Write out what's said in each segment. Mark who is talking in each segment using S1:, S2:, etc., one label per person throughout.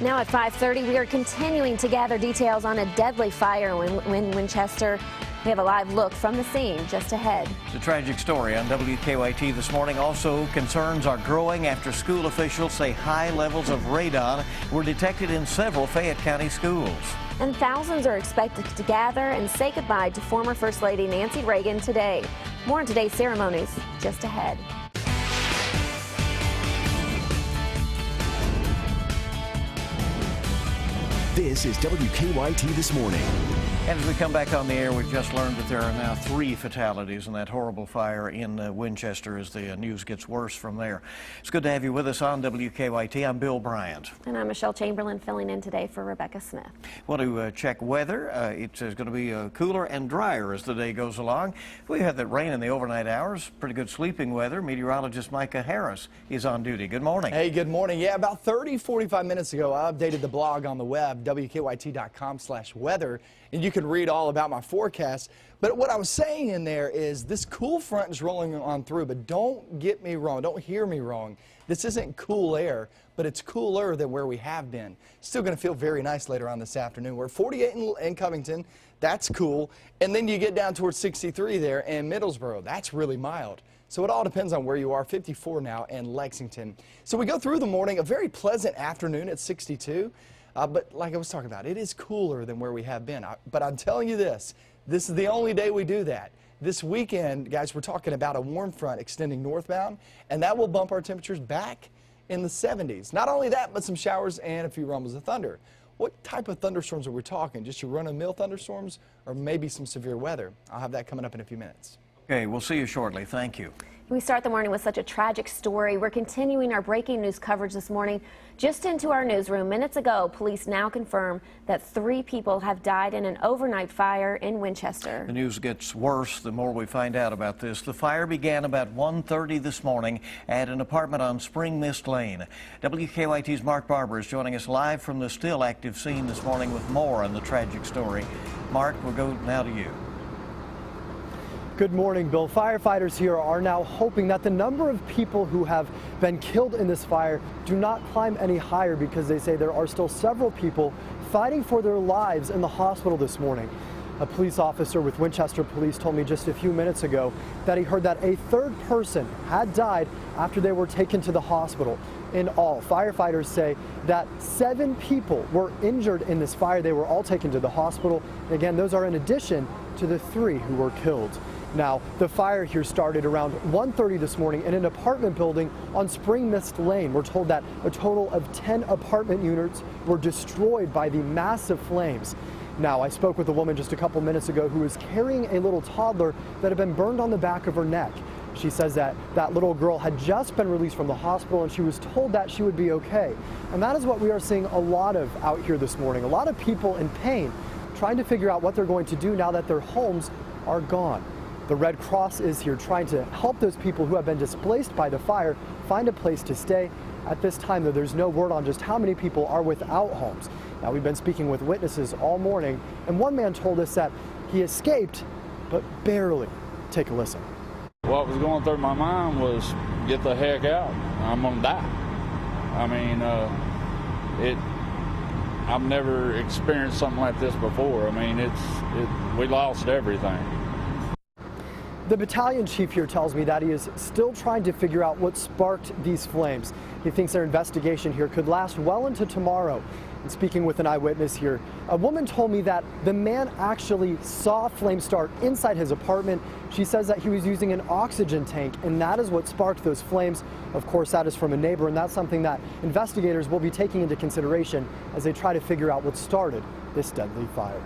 S1: Now at 5:30, we are continuing to gather details on a deadly fire in Winchester. We have a live look from the scene just ahead.
S2: It's a tragic story on WKYT this morning. Also, concerns are growing after school officials say high levels of radon were detected in several Fayette County schools.
S1: And thousands are expected to gather and say goodbye to former First Lady Nancy Reagan today. More on today's ceremonies just ahead.
S3: This is WKYT This Morning.
S2: And as we come back on the air, we've just learned that there are now 3 fatalities in that horrible fire in Winchester as the news gets worse from there. It's good to have you with us on WKYT. I'm Bill Bryant.
S1: And I'm Michelle Chamberlain filling in today for Rebecca Smith.
S2: Want to check weather. It's going to be cooler and drier as the day goes along. We had that rain in the overnight hours. Pretty good sleeping weather. Meteorologist Micah Harris is on duty. Good morning.
S4: Hey, good morning. Yeah, about 45 minutes ago, I updated the blog on the web, WKYT.com/weather. And you can read all about my forecast. But what I was saying in there is this cool front is rolling on through, but don't get me wrong, don't hear me wrong. This isn't cool air, but it's cooler than where we have been. Still going to feel very nice later on this afternoon. We're at 48 in Covington. That's cool. And then you get down towards 63 there in Middlesboro. That's really mild. So it all depends on where you are. 54 now in Lexington. So we go through the morning, a very pleasant afternoon at 62. But like I was talking about, it is cooler than where we have been. But I'm telling you this is the only day we do that. This weekend, guys, we're talking about a warm front extending northbound, and that will bump our temperatures back in the 70s. Not only that, but some showers and a few rumbles of thunder. What type of thunderstorms are we talking? Just your run-of-the-mill thunderstorms or maybe some severe weather? I'll have that coming up in a few minutes.
S2: Okay, we'll see you shortly. Thank you.
S1: We start the morning with such a tragic story. We're continuing our breaking news coverage this morning. Just into our newsroom minutes ago, police now confirm that 3 people have died in an overnight fire in Winchester.
S2: The news gets worse the more we find out about this. The fire began about 1:30 this morning at an apartment on Spring Mist Lane. WKYT's Mark Barber is joining us live from the still active scene this morning with more on the tragic story. Mark, we'll go now to you.
S5: Good morning, Bill. Firefighters here are now hoping that the number of people who have been killed in this fire do not climb any higher, because they say there are still several people fighting for their lives in the hospital this morning. A police officer with Winchester Police told me just a few minutes ago that he heard that a 3rd person had died after they were taken to the hospital. In all, firefighters say that 7 people were injured in this fire. They were all taken to the hospital. Again, those are in addition to the 3 who were killed. Now, the fire here started around 1:30 this morning in an apartment building on Spring Mist Lane. We're told that a total of 10 apartment units were destroyed by the massive flames. Now, I spoke with a woman just a couple minutes ago who was carrying a little toddler that had been burned on the back of her neck. She says that that little girl had just been released from the hospital and she was told that she would be okay. And that is what we are seeing a lot of out here this morning. A lot of people in pain trying to figure out what they're going to do now that their homes are gone. The Red Cross is here trying to help those people who have been displaced by the fire find a place to stay. At this time, though, there's no word on just how many people are without homes. Now, we've been speaking with witnesses all morning, and one man told us that he escaped, but barely. Take a listen.
S6: What was going through my mind was, get the heck out. I'm gonna die. I mean, I've never experienced something like this before. I mean, we lost everything.
S5: The battalion chief here tells me that he is still trying to figure out what sparked these flames. He thinks their investigation here could last well into tomorrow. And speaking with an eyewitness here, a woman told me that the man actually saw flames start inside his apartment. She says that he was using an oxygen tank, and that is what sparked those flames. Of course, that is from a neighbor, and that's something that investigators will be taking into consideration as they try to figure out what started this deadly fire.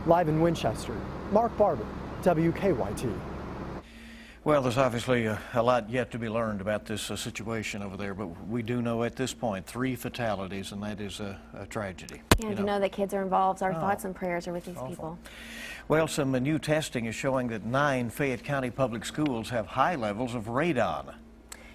S5: Live in Winchester, Mark Barber, WKYT.
S2: Well, there's obviously a lot yet to be learned about this situation over there, but we do know at this point 3 fatalities, and that is a tragedy.
S1: And to know that kids are involved, our thoughts and prayers are with these people.
S2: Well, some new testing is showing that 9 Fayette County public schools have high levels of radon.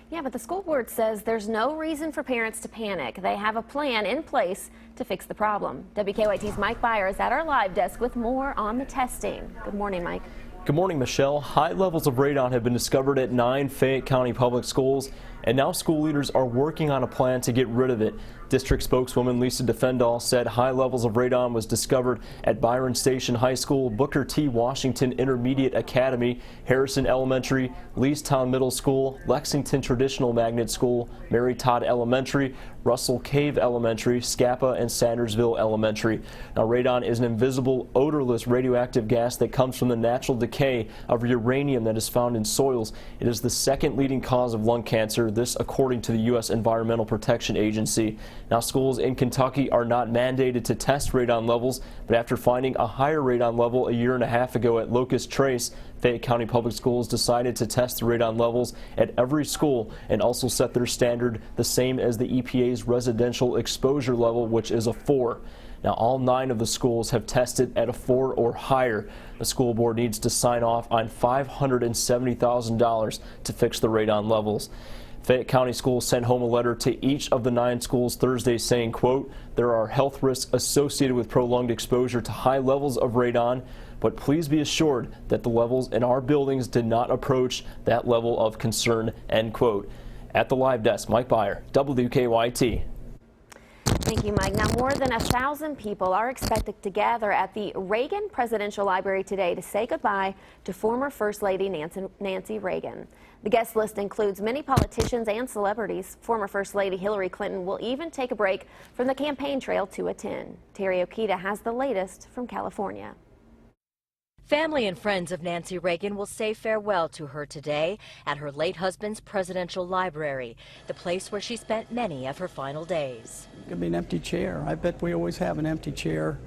S1: Yeah, but the school board says there's no reason for parents to panic. They have a plan in place to fix the problem. WKYT's Mike Byer is at our live desk with more on the testing. Good morning, Mike.
S7: Good morning, Michelle. High levels of radon have been discovered at 9 Fayette County public schools, and now school leaders are working on a plan to get rid of it. District spokeswoman Lisa Defendall said high levels of radon was discovered at Byron Station High School, Booker T. Washington Intermediate Academy, Harrison Elementary, Leestown Middle School, Lexington Traditional Magnet School, Mary Todd Elementary, Russell Cave Elementary, Scapa, and Sandersville Elementary. Now, radon is an invisible, odorless radioactive gas that comes from the natural decay of uranium that is found in soils. It is the second leading cause of lung cancer, this according to the U.S. Environmental Protection Agency. Now, schools in Kentucky are not mandated to test radon levels, but after finding a higher radon level a year and a half ago at Locust Trace, Fayette County Public Schools decided to test the radon levels at every school and also set their standard the same as the EPA's residential exposure level, which is a 4. Now, all 9 of the schools have tested at a 4 or higher. The school board needs to sign off on $570,000 to fix the radon levels. Fayette County Schools sent home a letter to each of the 9 schools Thursday saying, quote, there are health risks associated with prolonged exposure to high levels of radon, but please be assured that the levels in our buildings did not approach that level of concern, end quote. At the live desk, Mike Byer, WKYT.
S1: Thank you, Mike. Now, more than 1,000 people are expected to gather at the Reagan Presidential Library today to say goodbye to former First Lady Nancy Reagan. The guest list includes many politicians and celebrities. Former First Lady Hillary Clinton will even take a break from the campaign trail to attend. Terry Okita has the latest from California.
S8: Family and friends of Nancy Reagan will say farewell to her today at her late husband's presidential library, the place where she spent many of her final days.
S9: It could be an empty chair. I bet we always have an empty chair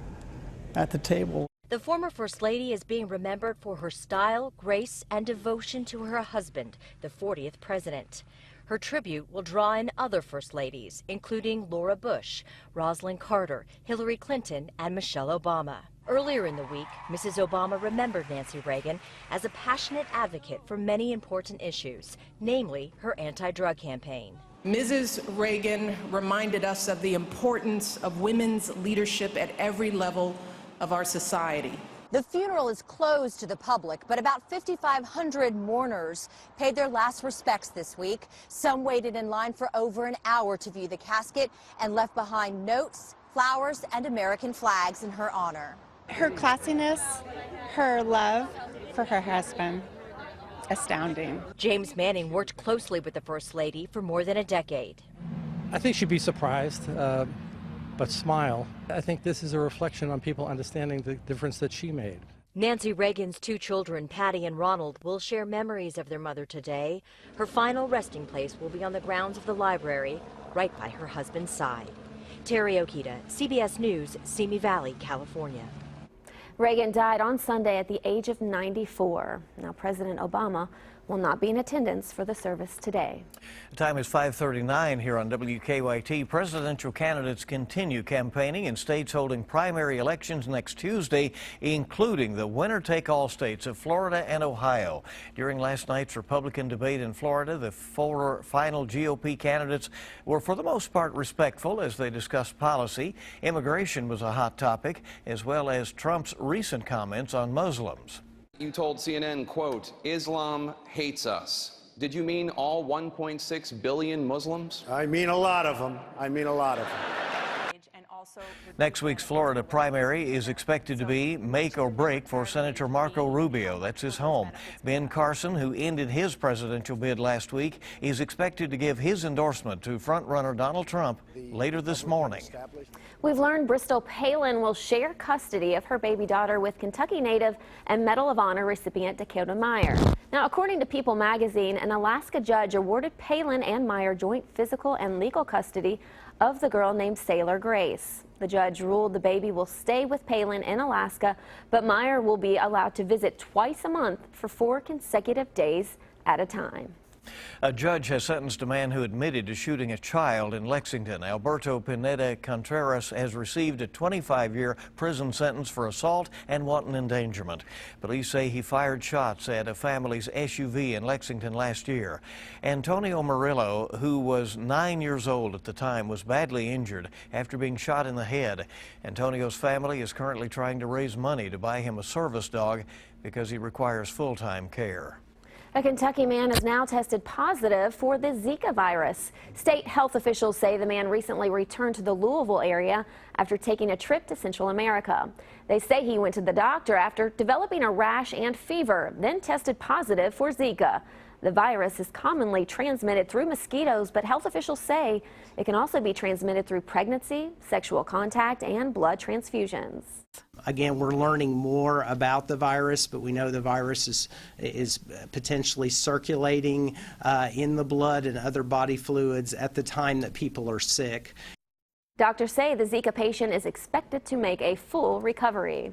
S9: at the table.
S8: The former First Lady is being remembered for her style, grace, and devotion to her husband, the 40th president. Her tribute will draw in other First Ladies, including Laura Bush, Rosalind Carter, Hillary Clinton, and Michelle Obama. Earlier in the week, Mrs. Obama remembered Nancy Reagan as a passionate advocate for many important issues, namely her anti-drug campaign.
S10: Mrs. Reagan reminded us of the importance of women's leadership at every level of our society.
S11: The funeral is closed to the public, but about 5,500 mourners paid their last respects this week. Some waited in line for over an hour to view the casket and left behind notes, flowers, and American flags in her honor.
S12: Her classiness, her love for her husband, astounding.
S8: James Manning worked closely with the First Lady for more than a decade.
S13: I think she'd be surprised, but smile. I think this is a reflection on people understanding the difference that she made.
S8: Nancy Reagan's 2 children, Patty and Ronald, will share memories of their mother today. Her final resting place will be on the grounds of the library, right by her husband's side. Terry Okita, CBS News, Simi Valley, California.
S1: Reagan died on Sunday at the age of 94. Now, President Obama will not be in attendance for the service today.
S2: The time is 5:39 here on WKYT. Presidential candidates continue campaigning in states holding primary elections next Tuesday, including the winner-take-all states of Florida and Ohio. During last night's Republican debate in Florida, the 4 final GOP candidates were for the most part respectful as they discussed policy. Immigration was a hot topic, as well as Trump's recent comments on Muslims.
S14: You told CNN, quote, Islam hates us. Did you mean all 1.6 billion Muslims?
S15: I mean a lot of them. I mean a lot of them.
S2: Next week's Florida primary is expected to be make or break for Senator Marco Rubio. That's his home. Ben Carson, who ended his presidential bid last week, is expected to give his endorsement to frontrunner Donald Trump later this morning.
S1: We've learned Bristol Palin will share custody of her baby daughter with Kentucky native and Medal of Honor recipient Dakota Meyer. Now, according to People magazine, an Alaska judge awarded Palin and Meyer joint physical and legal custody of the girl named Sailor Grace. The judge ruled the baby will stay with Palin in Alaska, but Meyer will be allowed to visit twice a month for 4 consecutive days at a time.
S2: A judge has sentenced a man who admitted to shooting a child in Lexington. Alberto Pineda Contreras has received a 25-year prison sentence for assault and wanton endangerment. Police say he fired shots at a family's SUV in Lexington last year. Antonio Murillo, who was 9 years old at the time, was badly injured after being shot in the head. Antonio's family is currently trying to raise money to buy him a service dog because he requires full-time care.
S1: A Kentucky man is now tested positive for the Zika virus. State health officials say the man recently returned to the Louisville area after taking a trip to Central America. They say he went to the doctor after developing a rash and fever, then tested positive for Zika. The virus is commonly transmitted through mosquitoes, but health officials say it can also be transmitted through pregnancy, sexual contact, and blood transfusions.
S16: Again, we're learning more about the virus, but we know the virus is potentially circulating in the blood and other body fluids at the time that people are sick.
S1: Doctors say the Zika patient is expected to make a full recovery.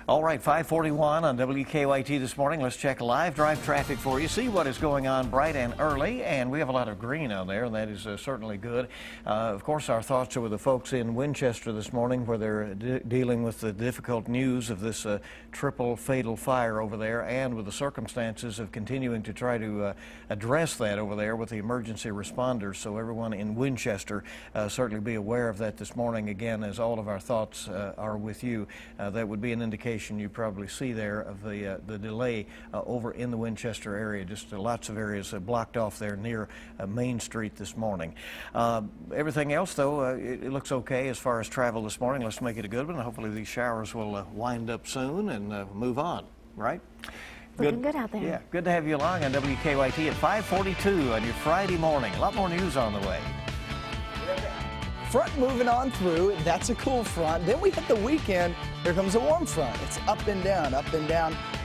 S2: All right, 541 on WKYT this morning. Let's check live drive traffic for you, see what is going on bright and early, and we have a lot of green out there, and that is certainly good. Of course, our thoughts are with the folks in Winchester this morning, where they're dealing with the difficult news of this triple fatal fire over there, and with the circumstances of continuing to try to address that over there with the emergency responders. So everyone in Winchester certainly be aware of that this morning, again, as all of our thoughts are with you. That would be an indication you probably see there of the delay over in the Winchester area. Just lots of areas blocked off there near Main Street this morning. Everything else, though, it looks okay as far as travel this morning. Let's make it a good one. Hopefully these showers will wind up soon and move on, right?
S1: Looking good out there.
S2: Yeah, good to have you along on WKYT at 5:42 on your Friday morning. A lot more news on the way.
S4: Front moving on through, that's a cool front. Then we hit the weekend, here comes a warm front. It's up and down,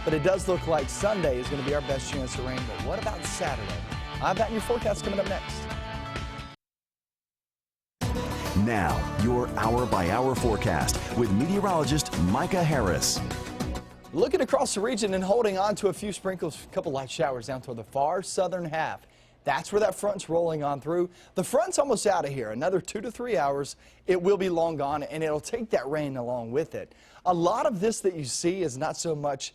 S4: but it does look like Sunday is going to be our best chance of rain. But what about Saturday? I've got your forecast coming up next.
S3: Now, your hour-by-hour forecast with meteorologist Micah Harris.
S4: Looking across the region and holding on to a few sprinkles, a couple light showers down toward the far southern half. That's where that front's rolling on through. The front's almost out of here. Another 2 to 3 hours, it will be long gone, and it'll take that rain along with it. A lot of this that you see is not so much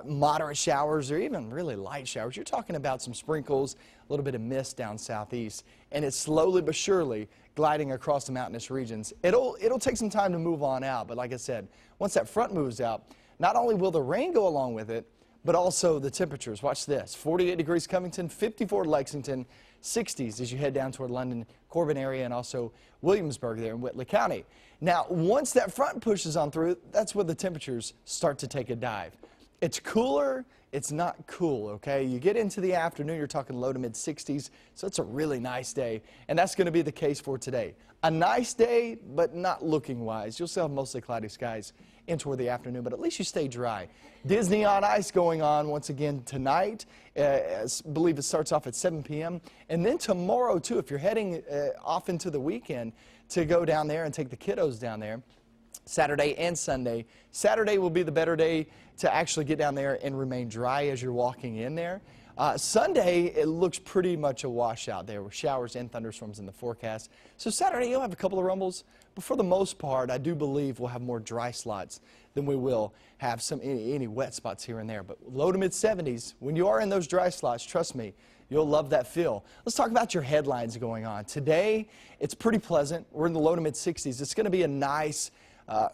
S4: moderate showers or even really light showers. You're talking about some sprinkles, a little bit of mist down southeast, and it's slowly but surely gliding across the mountainous regions. It'll take some time to move on out, but like I said, once that front moves out, not only will the rain go along with it, but also the temperatures. Watch this. 48 degrees Covington, 54 Lexington, 60s as you head down toward London, Corbin area, and also Williamsburg there in Whitley County. Now, once that front pushes on through, that's where the temperatures start to take a dive. It's cooler. It's not cool, okay? You get into the afternoon, you're talking low to mid 60s, so it's a really nice day, and that's going to be the case for today. A nice day, but not looking wise. You'll still have mostly cloudy skies in toward the afternoon, but at least you stay dry. Disney on Ice going on once again tonight. I believe it starts off at 7 p.m. And then tomorrow, too, if you're heading off into the weekend to go down there and take the kiddos down there, Saturday and Sunday. Saturday will be the better day to actually get down there and remain dry as you're walking in there. Sunday, it looks pretty much a washout there with showers and thunderstorms in the forecast. So Saturday, you'll have a couple of rumbles, but for the most part, I do believe we'll have more dry slots than we will have any wet spots here and there. But low to mid 70s, when you are in those dry slots, trust me, you'll love that feel. Let's talk about your headlines going on. Today, it's pretty pleasant. We're in the low to mid 60s. It's going to be a nice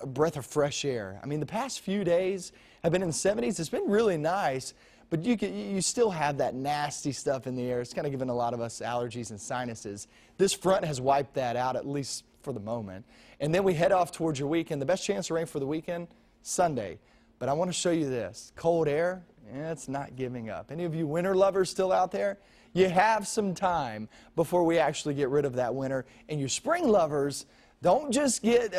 S4: breath of fresh air. I mean, the past few days have been in the 70s. It's been really nice. But you still have that nasty stuff in the air. It's kind of giving a lot of us allergies and sinuses. This front has wiped that out, at least for the moment. And then we head off towards your weekend. The best chance of rain for the weekend, Sunday. But I want to show you this. Cold air, it's not giving up. Any of you winter lovers still out there? You have some time before we actually get rid of that winter. And you spring lovers, don't just get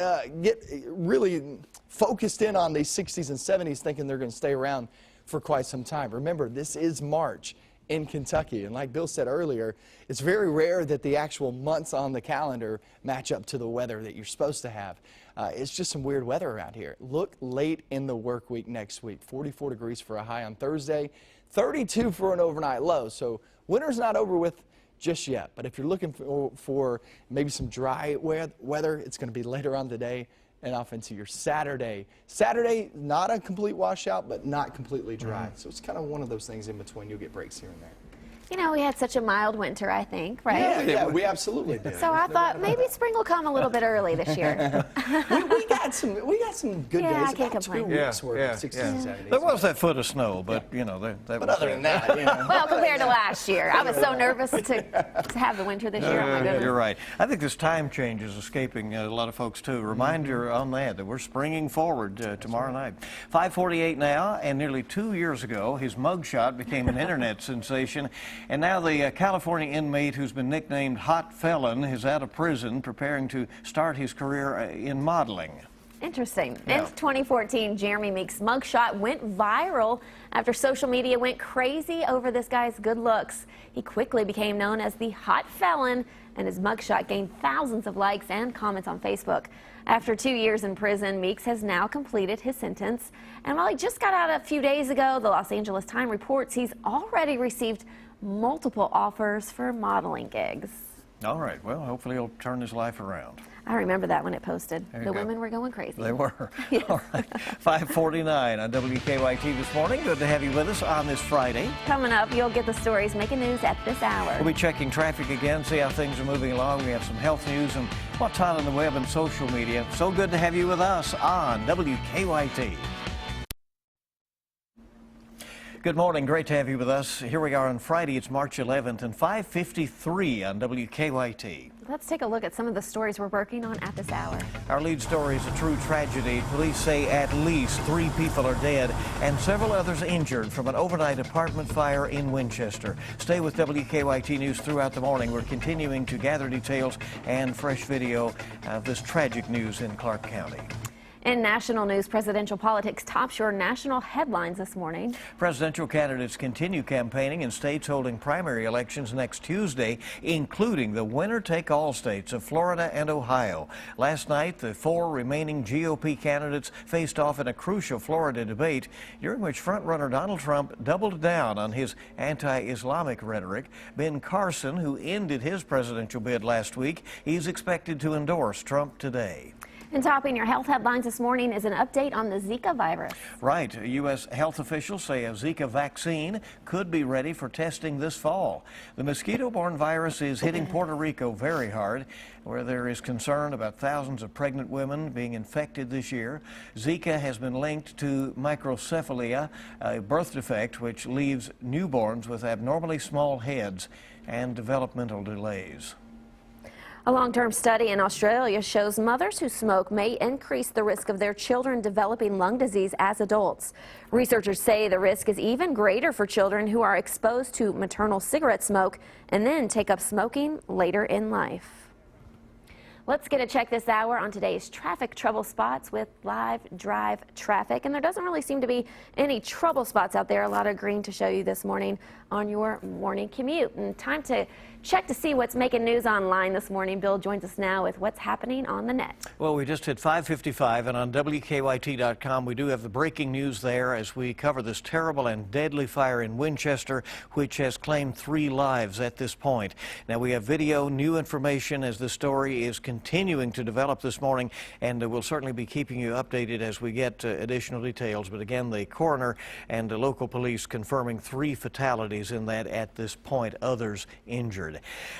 S4: really focused in on these 60s and 70s thinking they're going to stay around for quite some time. Remember, this is March in Kentucky, and like Bill said earlier, it's very rare that the actual months on the calendar match up to the weather that you're supposed to have. It's just some weird weather around here. Look late in the work week next week. 44 degrees for a high on Thursday, 32 for an overnight low. So winter's not over with just yet, but if you're looking for maybe some dry weather, it's going to be later on today and off into your Saturday. Saturday, not a complete washout, but not completely dry. So it's kind of one of those things in between. You'll get breaks here and there.
S1: You know, we had such a mild winter, I think, right?
S4: Yeah, we absolutely did.
S1: So I thought maybe spring will come a little bit early this year.
S4: we got some good
S1: Yeah,
S4: days.
S1: I can't
S4: About
S1: complain.
S4: 2 weeks worth of 60s and 70s.
S2: There was that foot of snow, but you know, that
S4: But
S2: was
S4: other than that, you know.
S1: Well, compared to last year, I was so nervous to have the winter this year. Oh my goodness.
S2: You're right. I think this time change is escaping a lot of folks too. Reminder on that we're springing forward tomorrow night. 5:48 now, and nearly 2 years ago, his mugshot became an internet sensation, and now the California inmate who's been nicknamed Hot Felon is out of prison, preparing to start his career in modeling.
S1: Interesting.
S2: Yeah.
S1: In 2014, Jeremy Meeks' mugshot went viral after social media went crazy over this guy's good looks. He quickly became known as the Hot Felon, and his mugshot gained thousands of likes and comments on Facebook. After 2 years in prison, Meeks has now completed his sentence. And while he just got out a few days ago, the Los Angeles Times reports he's already received multiple offers for modeling gigs.
S2: All right. Well, hopefully he'll turn his life around.
S1: I remember that when it posted.
S2: There you
S1: The
S2: go.
S1: women were going crazy.
S2: They were.
S1: Yes.
S2: All right. 5:49 on WKYT this morning. Good to have you with us on this Friday.
S1: Coming up, you'll get the stories making news at this hour.
S2: We'll be checking traffic again, see how things are moving along. We have some health news and what's hot on the web and social media. So good to have you with us on WKYT. Good morning. Great to have you with us. Here we are on Friday. It's March 11th and 5:53 on WKYT.
S1: Let's take a look at some of the stories we're working on at this hour.
S2: Our lead story is a true tragedy. Police say at least 3 people are dead and several others injured from an overnight apartment fire in Winchester. Stay with WKYT News throughout the morning. We're continuing to gather details and fresh video of this tragic news in Clark County.
S1: In national news, presidential politics tops your national headlines this morning.
S2: Presidential candidates continue campaigning in states holding primary elections next Tuesday, including the winner-take-all states of Florida and Ohio. Last night, the 4 remaining GOP candidates faced off in a crucial Florida debate, during which frontrunner Donald Trump doubled down on his anti-Islamic rhetoric. Ben Carson, who ended his presidential bid last week, is expected to endorse Trump today.
S1: And topping your health headlines this morning is an update on the Zika virus.
S2: Right. U.S. health officials say a Zika vaccine could be ready for testing this fall. The mosquito-borne virus is hitting Puerto Rico very hard, where there is concern about thousands of pregnant women being infected this year. Zika has been linked to microcephaly, a birth defect which leaves newborns with abnormally small heads and developmental delays.
S1: A long-term study in Australia shows mothers who smoke may increase the risk of their children developing lung disease as adults. Researchers say the risk is even greater for children who are exposed to maternal cigarette smoke and then take up smoking later in life. Let's get a check this hour on today's traffic trouble spots with live drive traffic. And there doesn't really seem to be any trouble spots out there. A lot of green to show you this morning on your morning commute. And time to check to see what's making news online this morning. Bill joins us now with what's happening on the net.
S2: Well, we just hit 5:55, and on WKYT.com we do have the breaking news there as we cover this terrible and deadly fire in Winchester, which has claimed 3 lives at this point. Now we have video, new information as the story is continuing to develop this morning, and we'll certainly be keeping you updated as we get additional details. But again, the coroner and the local police confirming 3 fatalities in that at this point, others injured.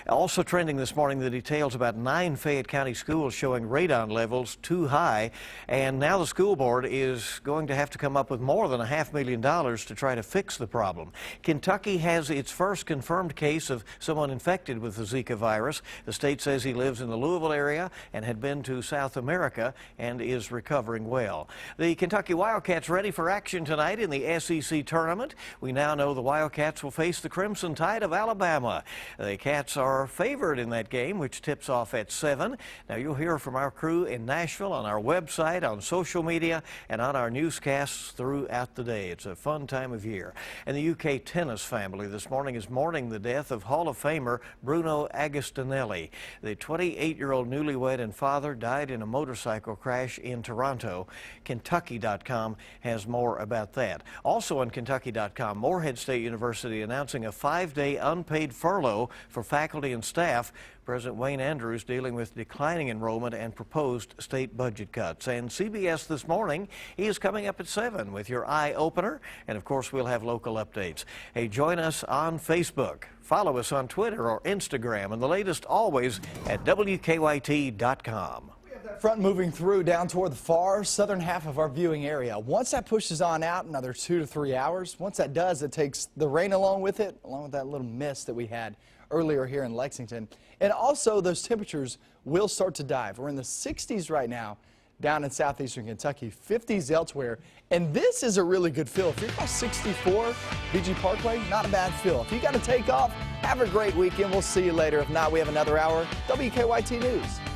S2: Also trending this morning, the details about 9 Fayette County schools showing radon levels too high, and now the school board is going to have to come up with more than $500,000 to try to fix the problem. Kentucky has its first confirmed case of someone infected with the Zika virus. The state says he lives in the Louisville area and had been to South America and is recovering well. The Kentucky Wildcats ready for action tonight in the SEC tournament. We now know the Wildcats will face the Crimson Tide of Alabama. The Cats are favored in that game, which tips off at 7. Now you'll hear from our crew in Nashville, on our website, on social media, and on our newscasts throughout the day. It's a fun time of year. And the UK tennis family this morning is mourning the death of Hall of Famer Bruno Agostinelli. The 28-year-old newlywed and father died in a motorcycle crash in Toronto. Kentucky.com has more about that. Also on Kentucky.com, Morehead State University announcing a 5-day unpaid furlough for faculty and staff. President Wayne Andrews dealing with declining enrollment and proposed state budget cuts. And CBS This Morning, he is coming up at 7 with your eye opener. And of course, we'll have local updates. Hey, join us on Facebook. Follow us on Twitter or Instagram. And the latest always at WKYT.com.
S4: Front moving through down toward the far southern half of our viewing area. Once that pushes on out, another 2 to 3 hours. Once that does, it takes the rain along with it, along with that little mist that we had earlier here in Lexington. And also, those temperatures will start to dive. We're in the 60s right now down in southeastern Kentucky, 50s elsewhere. And this is a really good feel. If you're across 64 BG Parkway, not a bad feel. If you got to take off, have a great weekend. We'll see you later. If not, we have another hour. WKYT News.